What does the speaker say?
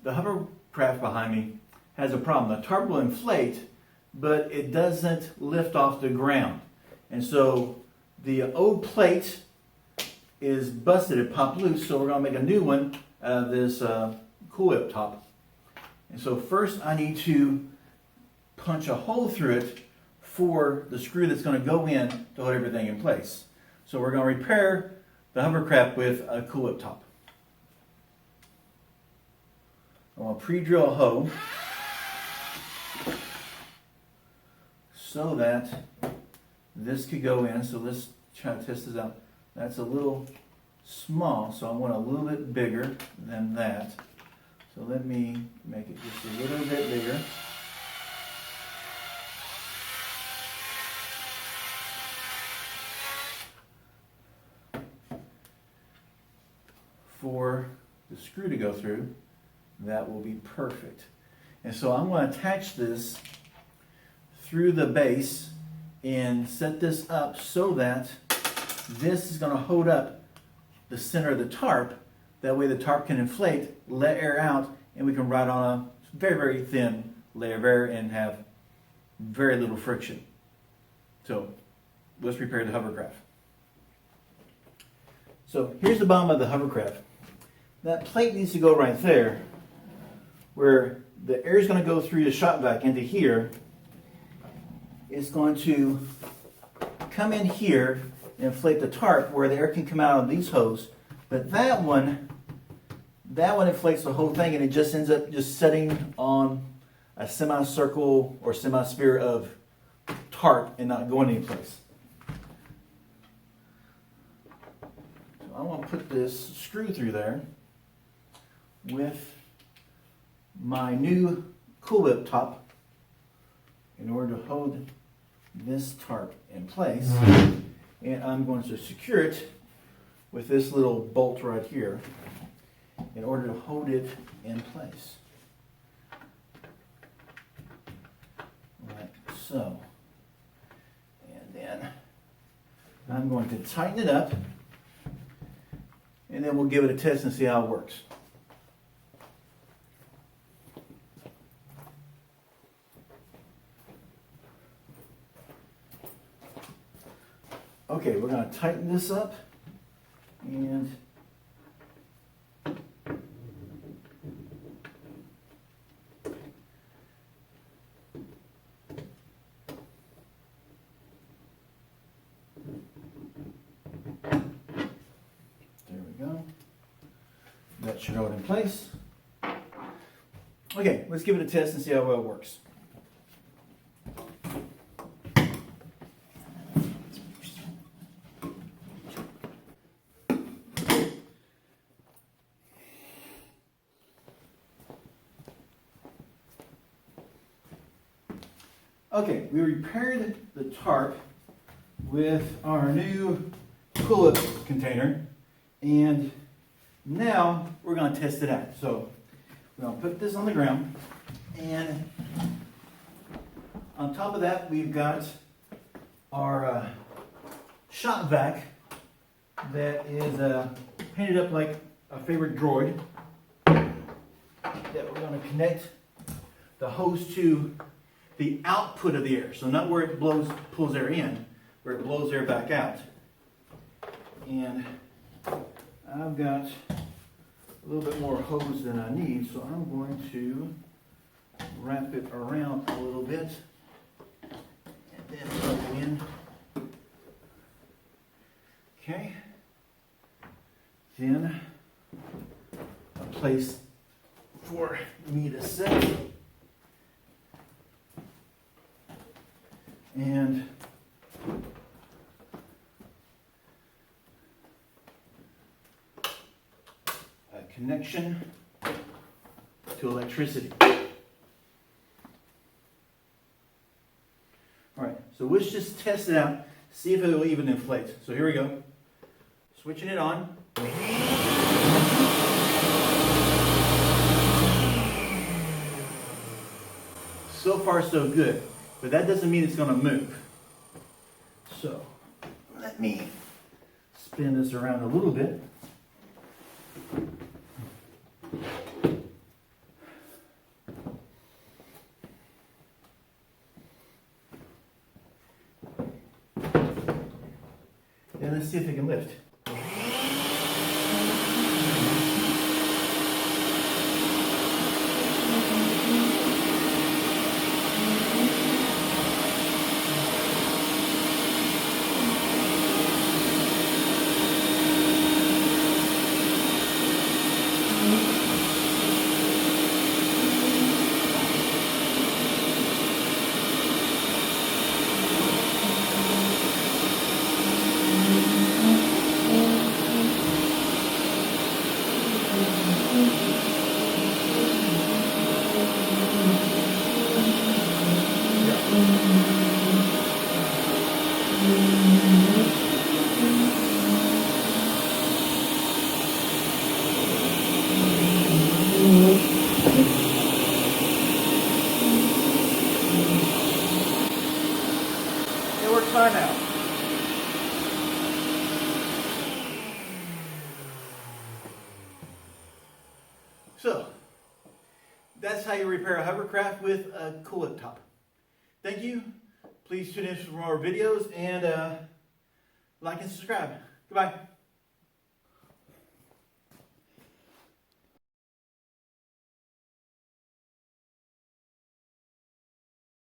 the hovercraft behind me has a problem. The tarp will inflate, but it doesn't lift off the ground. And so the old plate is busted, it popped loose, so we're gonna make a new one out of this Cool Whip top. And so first I need to punch a hole through it for the screw that's gonna go in to hold everything in place. So we're gonna repair the hovercraft with a Cool Whip top. I'm gonna pre-drill a hole so that this could go in. So let's try to test this out. That's a little small, so I want a little bit bigger than that. So let me make it just a little bit bigger. For the screw to go through, that will be perfect. And so I'm going to attach this through the base and set this up so that this is going to hold up the center of the tarp. That way the tarp can inflate, let air out, and we can ride on a very, very thin layer of air and have very little friction. So let's repair the hovercraft. So here's the bottom of the hovercraft. That plate needs to go right there, where the air is going to go through the shop vac into here. It's going to come in here and inflate the tarp where the air can come out of these hoses. But that one inflates the whole thing, and it just ends up just setting on a semicircle or semi-sphere of tarp and not going anyplace. So I want to put this screw through there with my new Cool Whip top in order to hold this tarp in place. And I'm going to secure it with this little bolt right here in order to hold it in place. Like so. And then I'm going to tighten it up, and then we'll give it a test and see how it works. Okay, we're going to tighten this up, and there we go. That should hold in place. Okay, let's give it a test and see how well it works. Okay, we repaired the tarp with our new Cool Whip container, and now we're going to test it out. So we're going to put this on the ground, and on top of that we've got our shop vac that is painted up like a favorite droid that we're going to connect the hose to the output of the air. So not where it pulls air in, where it blows air back out. And I've got a little bit more hose than I need, so I'm going to wrap it around a little bit and then plug it in. Okay. Then a place for me to sit. And a connection to electricity. All right, so let's just test it out, see if it will even inflate. So here we go. Switching it on. So far, so good. But that doesn't mean it's going to move. So let me spin this around a little bit. see if it can lift. It works fine now. So, that's how you repair a hovercraft with a coolant top. Thank you. Please tune in for more videos and like and subscribe. Goodbye.